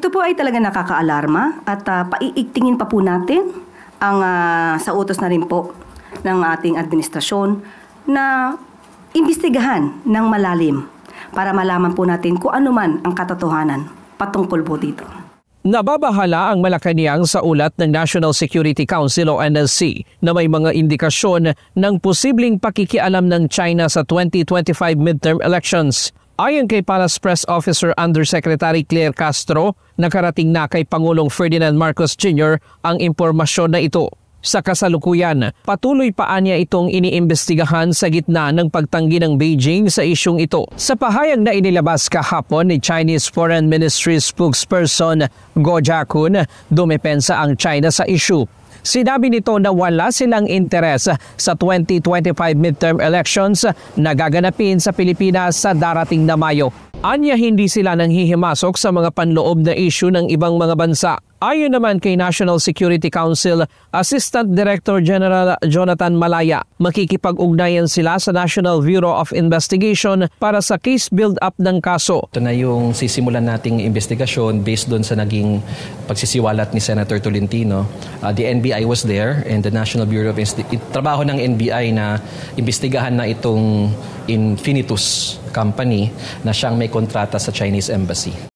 Ito po ay talaga nakakaalarma at paiigtingin pa po natin ang sa utos na rin po ng ating administrasyon na imbestigahan ng malalim para malaman po natin kung ano man ang katotohanan patungkol po dito. Nababahala ang Malacanang sa ulat ng National Security Council o NSC na may mga indikasyon ng posibleng pakikialam ng China sa 2025 midterm elections. Ayon kay Palace Press Officer Undersecretary Claire Castro, nakarating na kay Pangulong Ferdinand Marcos Jr. ang impormasyon na ito. Sa kasalukuyan, patuloy pa niya itong iniimbestigahan sa gitna ng pagtanggi ng Beijing sa isyung ito. Sa pahayag na inilabas kahapon ni Chinese Foreign Ministry spokesperson Guo Jiakun, dumepensa ang China sa issue. Sinabi nito na wala silang interes sa 2025 midterm elections na gaganapin sa Pilipinas sa darating na Mayo. Anya hindi sila nanghihimasok sa mga panloob na issue ng ibang mga bansa. Ayon naman kay National Security Council Assistant Director General Jonathan Malaya, makikipag-ugnayan sila sa National Bureau of Investigation para sa case build-up ng kaso. Ito na yung sisimulan nating investigasyon based doon sa naging pagsisiwalat ni Senator Tolentino. The NBI was there and the National Bureau of trabaho ng NBI na imbestigahan na itong Infinitus company na siyang may kontrata sa Chinese Embassy.